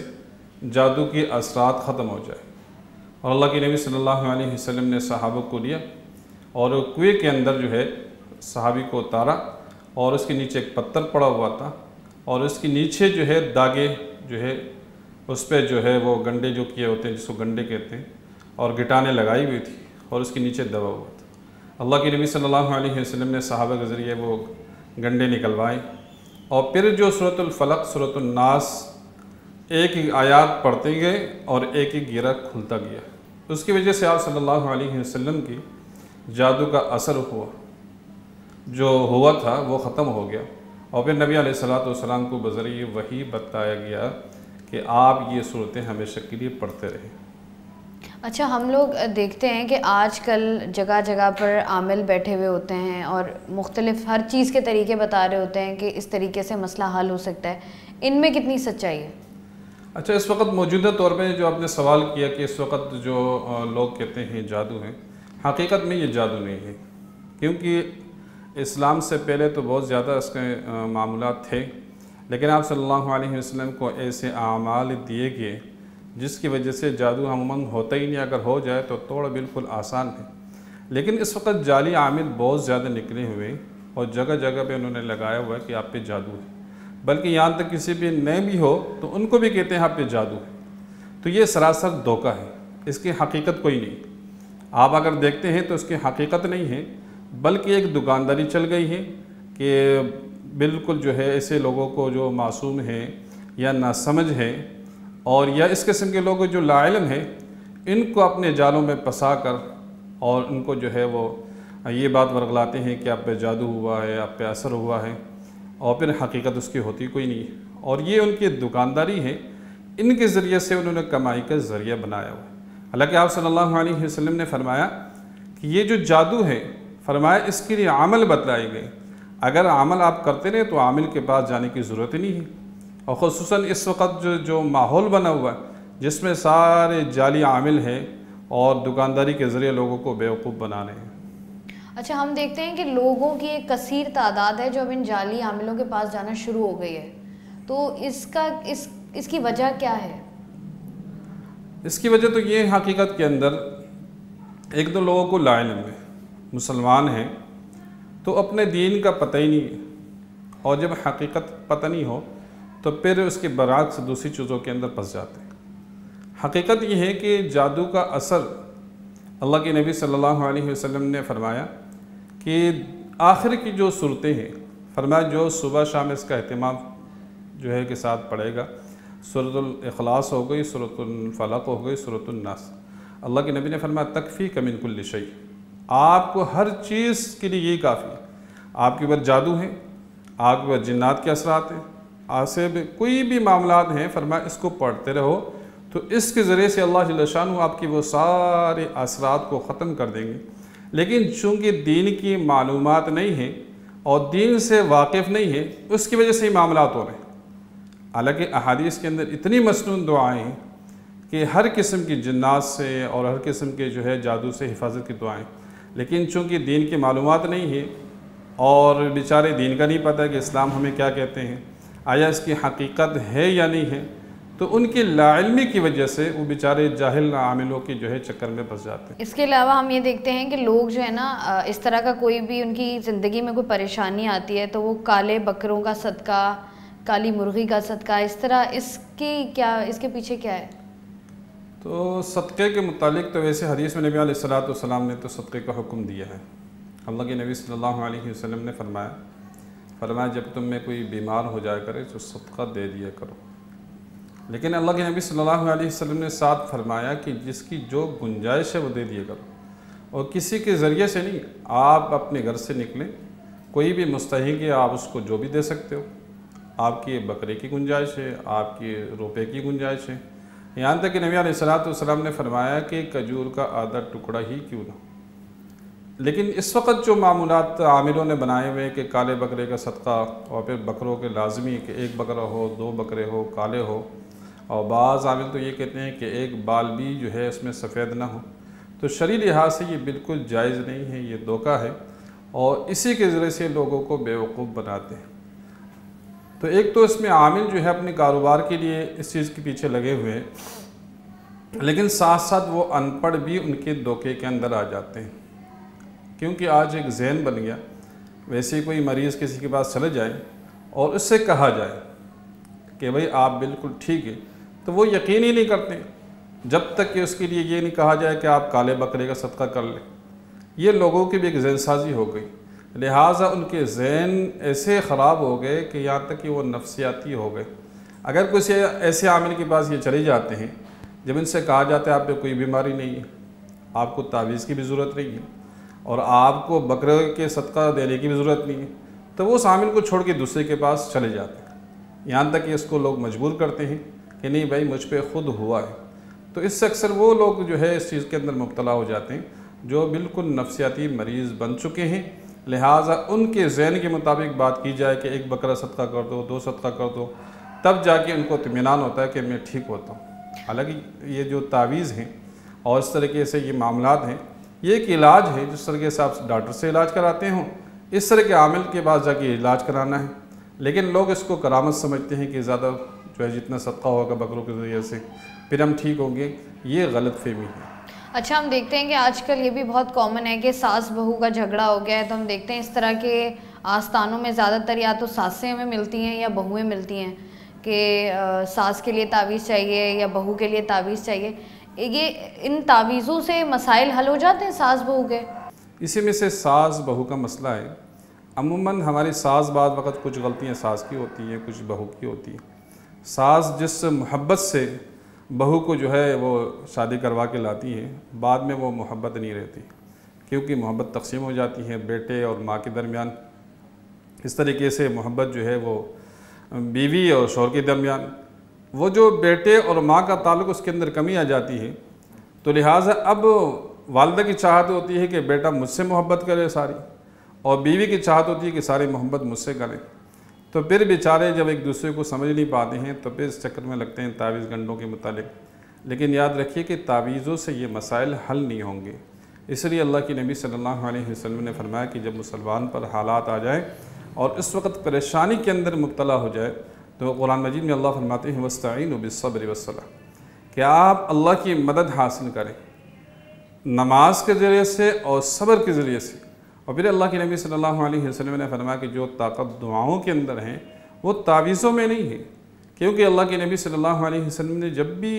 जादू की असरात ख़त्म हो जाए। और अल्लाह के नबी सल्लल्लाहु अलैहि वसल्लम ने सहाबा को लिया और कुएं के अंदर जो है सहाबी को उतारा और उसके नीचे एक पत्थर पड़ा हुआ था और उसके नीचे जो है दागे जो है उस पर जो है वो गंडे जो किए होते हैं जिसको गंडे कहते हैं, और गिटाने लगाई हुई थी और उसके नीचे दबा हुआ था। अल्लाह के नबी सल्लल्लाहु अलैहि वसल्लम ने सहाबा के ज़रिए वो गंडे निकलवाए और फिर जो सूरतुल फलक सूरतुल नास एक ही आयात पढ़ते गए और एक ही गिरा खुलता गया। उसकी वजह से आप सल्लल्लाहु अलैहि वसल्लम की जादू का असर हुआ, जो हुआ था वो ख़त्म हो गया। और फिर नबी अलैहिस्सलातु वस्सलाम को बज़रिए वही बताया गया कि आप ये सूरतें हमेशा के लिए पढ़ते रहें। अच्छा, हम लोग देखते हैं कि आजकल जगह जगह पर आमिल बैठे हुए होते हैं और मुख्तलिफ हर चीज़ के तरीके बता रहे होते हैं कि इस तरीके से मसला हल हो सकता है। इनमें कितनी सच्चाई है? अच्छा, इस वक्त मौजूदा तौर पे जो आपने सवाल किया कि इस वक्त जो लोग कहते हैं जादू है, हकीकत में ये जादू नहीं है, क्योंकि इस्लाम से पहले तो बहुत ज़्यादा इसके मामलात थे, लेकिन आप सल्लल्लाहु अलैहि वसल्लम को ऐसे आमाल दिए गए जिसकी वजह से जादू अमूमन होता ही नहीं, अगर हो जाए तो तोड़ बिल्कुल आसान है। लेकिन इस वक्त जाली आमिल बहुत ज़्यादा निकले हुए और जगह जगह पे उन्होंने लगाया हुआ है कि आप पे जादू है, बल्कि यहाँ तक किसी पे नए भी हो तो उनको भी कहते हैं आप पे जादू है। तो ये सरासर धोखा है, इसकी हकीकत कोई नहीं। आप अगर देखते हैं तो इसकी हकीकत नहीं है, बल्कि एक दुकानदारी चल गई है कि बिल्कुल जो है ऐसे लोगों को जो मासूम हैं या नासमझ हैं और या इस किस्म के लोग जो लाइलम हैं, इनको अपने जालों में फंसा कर और उनको जो है वो ये बात वर्गलाते हैं कि आप पे जादू हुआ है, आप पे असर हुआ है, और फिर हकीकत उसकी होती कोई नहीं है। और ये उनकी दुकानदारी है, इनके ज़रिए से उन्होंने कमाई का ज़रिया बनाया हुआ है। हालांकि आप सल्लल्लाहु अलैहि वसल्लम ने फरमाया कि ये जो जादू है, फरमाया इसके लिए अमल बतलाए गए, अगर अमल आप करते रहे तो आमिल के पास जाने की ज़रूरत ही नहीं है। और ख़ुसूसन इस वक्त जो माहौल बना हुआ है जिसमें सारे जाली आमिल हैं और दुकानदारी के ज़रिए लोगों को बेवकूफ़ बना रहे हैं। अच्छा, हम देखते हैं कि लोगों की एक कसीर तादाद है जो अब इन जाली आमिलों के पास जाना शुरू हो गई है, तो इसकी वजह क्या है? इसकी वजह तो ये हकीकत के अंदर एक दो लोगों को लाइलम है, मुसलमान हैं तो अपने दीन का पता ही नहीं है, और जब हकीकत पता नहीं हो तो फिर उसके बरअक्स दूसरी चीज़ों के अंदर फंस जाते हैं। हकीकत ये है कि जादू का असर अल्लाह के नबी सल्लल्लाहु अलैहि वसल्लम ने फरमाया कि आखिर की जो सूरतें हैं, फरमाया जो सुबह शाम इसका अहतमाम जो है के साथ पढ़ेगा, सूरतुल इखलास हो गई, सूरतुल फलक हो गई, सूरतुल नास। अल्लाह के नबी ने फरमाया तकफ़ी का मिन कुल्लि शै, आपको हर चीज़ के लिए यही काफ़ी है। आपके ऊपर जादू है, आपके ऊपर जिन्नात के असरात हैं, आसे कोई भी मामलात हैं, फरमाया इसको पढ़ते रहो तो इसके ज़रिए से अल्लाह जल्ल शानु आपकी वो सारे असरात को ख़त्म कर देंगे। लेकिन चूँकि दीन की मालूमात नहीं है और दीन से वाकिफ़ नहीं है, उसकी वजह से ही मामलात हो रहे हैं। हालांकि अहादीस के अंदर इतनी मसनून दुआएँ हैं कि हर किस्म की जिन्नात से और हर किस्म के जो है जादू से हिफाजत की दुआएँ, लेकिन चूँकि दीन की मालूमात नहीं है और बेचारे दीन का नहीं पता कि इस्लाम हमें क्या कहते हैं, आया इसकी हकीकत है या नहीं है, तो उनकी लाइल्मी की वजह से वो बेचारे जाहिल आमिलों के जो है चक्कर में फंस जाते हैं। इसके अलावा हम ये देखते हैं कि लोग जो है ना, इस तरह का कोई भी उनकी ज़िंदगी में कोई परेशानी आती है तो वो काले बकरों का सदका, काली मुर्गी का सदका, इस तरह इसके पीछे क्या है? तो सदक़े के मुतालिक तो वैसे हदीस में नबी अलैहिस्सलातु वस्सलाम ने तो सदक़े का हुक्म दिया है। अल्लाह के नबी सल्लल्लाहु अलैहि वसल्लम ने फरमाया जब तुम में कोई बीमार हो जाया करे तो सदका दे दिया करो। लेकिन अल्लाह के नबी सल्लल्लाहु अलैहि वसल्लम ने साथ फरमाया कि जिसकी जो गुंजाइश है वो दे दिया करो, और किसी के ज़रिए से नहीं। आप अपने घर से निकलें, कोई भी मुस्तहिक है, आप उसको जो भी दे सकते हो। आपकी बकरे की गुंजाइश है, आपकी रुपए की गुंजाइश है, यहाँ तक कि नबी अलैहिस्सलातु वस्सलाम ने फरमाया कि खजूर का आधा टुकड़ा ही क्यों ना। लेकिन इस वक्त जो मामूलात आमिलों ने बनाए हुए कि काले बकरे का सदका, और फिर बकरों के लाजमी कि एक बकरा हो, दो बकरे हो, काले हो, और बाज़ आमिल तो ये कहते हैं कि एक बाल भी जो है उसमें सफ़ेद ना हो, तो शरई लिहाज से ये बिल्कुल जायज़ नहीं है, ये धोखा है और इसी के ज़रिए से लोगों को बेवकूफ़ बनाते हैं। तो एक तो इसमें आमिल जो है अपने कारोबार के लिए इस चीज़ के पीछे लगे हुए हैं, लेकिन साथ साथ वो अनपढ़ भी उनके धोखे के अंदर आ जाते हैं, क्योंकि आज एक जहन बन गया। वैसे कोई मरीज़ किसी के पास चले जाए और उससे कहा जाए कि भाई आप बिल्कुल ठीक है, तो वो यकीन ही नहीं करते जब तक कि उसके लिए ये नहीं कहा जाए कि आप काले बकरे का सदका कर लें। ये लोगों की भी एक जहनसाजी हो गई। लिहाजा उनके जहन ऐसे ख़राब हो गए कि यहाँ तक कि वो नफसियाती हो गए। अगर कुछ ऐसे आमिल के पास ये चले जाते हैं, जब इनसे कहा जाता है आप पे कोई बीमारी नहीं है, आपको तावीज़ की भी ज़रूरत नहीं है और आपको बकरे के सदका देने की भी ज़रूरत नहीं है, तो वो उस आमिल को छोड़ के दूसरे के पास चले जाते हैं। यहाँ तक कि इसको लोग मजबूर करते हैं कि नहीं भाई मुझ पे ख़ुद हुआ है। तो इससे अक्सर वो लोग जो है इस चीज़ के अंदर मुब्तला हो जाते हैं जो बिल्कुल नफसियाती मरीज़ बन चुके हैं। लिहाजा उनके ज़हन के मुताबिक बात की जाए कि एक बकरा सदका कर दो, 2 सदका कर दो, तब जाके उनको इत्मीनान होता है कि मैं ठीक होता हूँ। हालांकि ये जो तावीज़ हैं और इस तरीके से ये मामलात हैं, ये एक इलाज है। जिस तरीके से आप डॉक्टर से इलाज कराते हों, इस तरह के आमिल के पास जाके इलाज कराना है। लेकिन लोग इसको करामत समझते हैं कि ज़्यादा जो है जितना सदका होगा बकरों के ज़रिए से फिर हम ठीक होंगे, ये गलत फहमी है। अच्छा, हम देखते हैं कि आजकल ये भी बहुत कॉमन है कि सास बहू का झगड़ा हो गया है, तो हम देखते हैं इस तरह के आस्थानों में ज़्यादातर या तो सासें हमें मिलती हैं या बहुएं मिलती हैं कि सास के लिए तावीज़ चाहिए या बहू के लिए तावीज़ चाहिए। ये इन तावीज़ों से मसाइल हल हो जाते हैं सास बहू के? इसी में से सास बहू का मसला है। अमूमन हमारी सास बाद वक़्त कुछ गलतियाँ सास की होती हैं, कुछ बहू की होती हैं। सास जिस मोहब्बत से बहू को जो है वो शादी करवा के लाती है, बाद में वो मोहब्बत नहीं रहती, क्योंकि मोहब्बत तकसीम हो जाती है बेटे और माँ के दरमियान। इस तरीके से मोहब्बत जो है वो बीवी और शौहर के दरमियान, वो जो बेटे और माँ का ताल्लुक़ उसके अंदर कमी आ जाती है। तो लिहाजा अब वालिदा की चाहत होती है कि बेटा मुझसे मोहब्बत करे सारी, और बीवी की चाहत होती है कि सारी मोहब्बत मुझसे करें। तो फिर बेचारे जब एक दूसरे को समझ नहीं पाते हैं तो फिर इस चक्कर में लगते हैं तावीज़ गंडों के मुतालिक। लेकिन याद रखिए कि तावीज़ों से ये मसाइल हल नहीं होंगे। इसलिए अल्लाह के नबी सल्लल्लाहु अलैहि वसल्लम ने फरमाया कि जब मुसलमान पर हालात आ जाए और इस वक्त परेशानी के अंदर मुब्तला हो जाए, तो कुरान मजीद में अल्लाह फरमाते हैं वस्तईनु बिस्सब्रि वस्सलाह, कि आप अल्लाह की मदद हासिल करें नमाज के ज़रिए से और सब्र के ज़रिए से। और फिर अल्लाह के नबी सल्लल्लाहु अलैहि वसल्लम ने फरमाया कि जो ताकत दुआओं के अंदर हैं वो तावीज़ों में नहीं है, क्योंकि अल्लाह के नबी सल्लल्लाहु अलैहि वसल्लम ने जब भी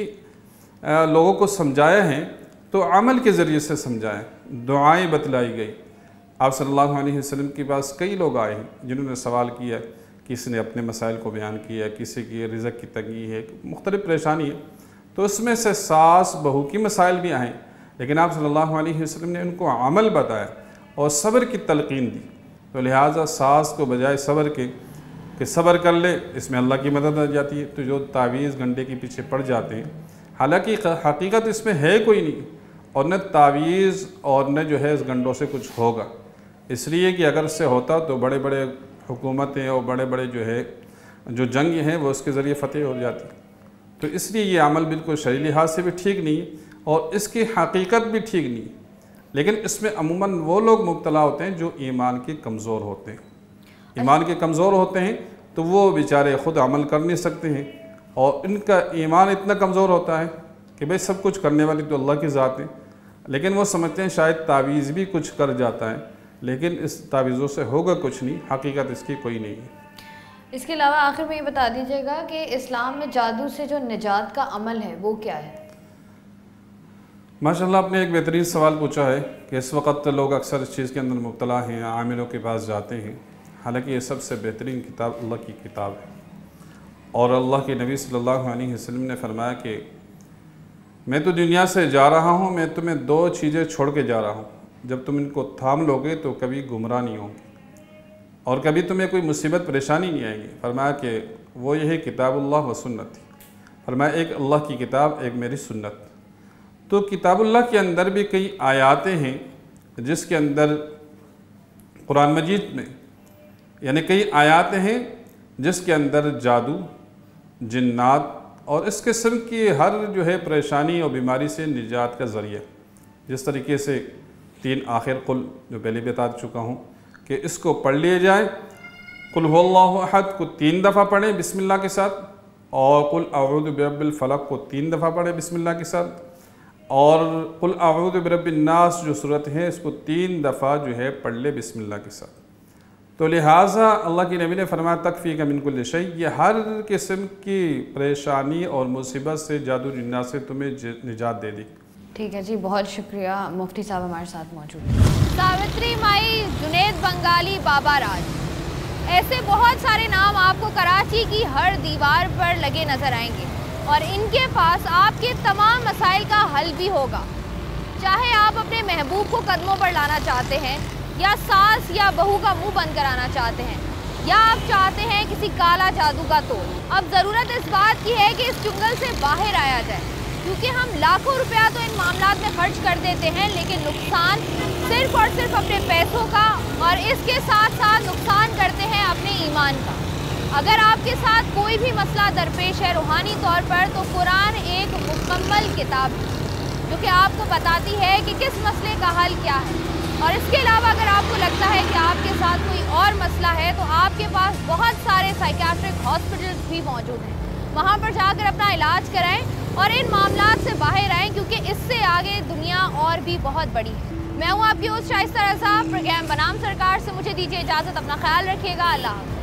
लोगों को समझाया है तो अमल के ज़रिए से समझाया, दुआएं बतलाई गई। आप सल्लल्लाहु अलैहि वसल्लम के पास कई लोग आए हैं जिन्होंने सवाल किया, किसी ने अपने मसाइल को बयान किया, किसी की रिज़्क़ की तंगी है, मुख्तलिफ़ परेशानी है। तो उसमें से सास बहू की मसाइल भी आए, लेकिन आप सल्लल्लाहु अलैहि वसल्लम ने उनको अमल बताया और सब्र की तलकीन दी। तो लिहाजा सास को बजाय सब्र के कि सब्र कर ले, इसमें अल्लाह की मदद आ जाती है। तो जो तावीज़ गंडे के पीछे पड़ जाते हैं, हालांकि हकीकत इसमें है कोई नहीं, और न तावीज़ और न जो है इस गंडों से कुछ होगा। इसलिए कि अगर इससे होता तो बड़े बड़े हुकूमतें और बड़े बड़े जो है जो जंग हैं वो उसके ज़रिए फ़तेह हो जाती। तो इसलिए ये अमल बिल्कुल शरीय लिहाज से भी ठीक नहीं और इसकी हकीकत भी ठीक नहीं। लेकिन इसमें अमूमन वो लोग मुब्तला होते हैं जो ईमान के कमज़ोर होते हैं। ईमान के कमज़ोर होते हैं तो वो बेचारे ख़ुद अमल कर नहीं सकते हैं, और इनका ईमान इतना कमज़ोर होता है कि भाई सब कुछ करने वाली तो अल्लाह की ज़ात है, लेकिन वो समझते हैं शायद तावीज़ भी कुछ कर जाता है, लेकिन इस तावीज़ों से होगा कुछ नहीं, हकीकत इसकी कोई नहीं है। इसके अलावा आखिर में ये बता दीजिएगा कि इस्लाम में जादू से जो निजात का अमल है वो क्या है? माशाल्लाह, आपने एक बेहतरीन सवाल पूछा है कि इस वक्त लोग अक्सर इस चीज़ के अंदर मुब्तला हैं, आमिलों के पास जाते हैं। हालांकि ये सबसे बेहतरीन किताब अल्लाह की किताब है, और अल्लाह के नबी सल्लल्लाहु अलैहि वसल्लम ने फरमाया कि मैं तो दुनिया से जा रहा हूँ, मैं तुम्हें 2 चीज़ें छोड़ के जा रहा हूँ, जब तुम इनको थाम लोगे तो कभी गुमराह नहीं होंगे और कभी तुम्हें कोई मुसीबत परेशानी नहीं आएगी। फरमाया कि वो यही किताबुल्लाह व सुन्नत। फरमाया एक अल्लाह की किताब, एक मेरी सुन्नत। तो किताबुल्लाह के अंदर भी कई आयातें हैं जिसके अंदर कुरान मजीद में यानी कई आयातें हैं जिसके अंदर जादू, जिन्नात और इस किस्म की हर जो है परेशानी और बीमारी से निजात का ज़रिया, जिस तरीके से 3 आखिर कुल जो पहले बता चुका हूँ कि इसको पढ़ लिए जाए। कुल हुवल्लाहु अहद को 3 दफ़ा पढ़ें बिस्मिल्लाह के साथ, और कुल अऊज़ु बिरब्बिल फलक को 3 दफ़ा पढ़ें बिस्मिल्लाह के साथ, और कुल अऊज़ु बिरब्बिन नास जो सूरत है इसको 3 दफ़ा जो है पढ़ ले बिस्मिल्लाह के साथ। तो लिहाजा अल्लाह की नबी ने फरमाया तकफ़ीका मिन कुल्लि शै, ये हर किस्म की परेशानी और मुसीबत से, जादू जिन्नात से तुम्हें निजात दे दी। ठीक है जी, बहुत शुक्रिया। मुफ्ती साहब हमारे साथ मौजूद हैं। सावित्री माई, जुनेद बंगाली, बाबा राज, ऐसे बहुत सारे नाम आपको कराची की हर दीवार पर लगे नजर आएंगे और इनके पास आपके तमाम मसाइल का हल भी होगा। चाहे आप अपने महबूब को कदमों पर लाना चाहते हैं, या सास या बहू का मुंह बंद कराना चाहते हैं, या आप चाहते हैं किसी काला जादू का तोड़। अब ज़रूरत इस बात की है कि इस चुंगल से बाहर आया जाए, क्योंकि हम लाखों रुपया तो इन मामलात में खर्च कर देते हैं, लेकिन नुकसान सिर्फ और सिर्फ अपने पैसों का और इसके साथ साथ नुकसान करते हैं अपने ईमान का। अगर आपके साथ कोई भी मसला दरपेश है रूहानी तौर पर, तो कुरान एक मुकम्मल किताब है जो कि आपको बताती है कि किस मसले का हल क्या है। और इसके अलावा अगर आपको लगता है कि आपके साथ कोई और मसला है, तो आपके पास बहुत सारे साइकियाट्रिक हॉस्पिटल्स भी मौजूद हैं। वहाँ पर जाकर अपना इलाज कराएं और इन मामलात से बाहर आएँ, क्योंकि इससे आगे दुनिया और भी बहुत बड़ी है। मैं हूँ आपकी होस्ट शाइस्ता रज़ा। प्रोग्राम बनाम सरकार से मुझे दीजिए इजाज़त। अपना ख्याल रखिएगा। अल्लाह।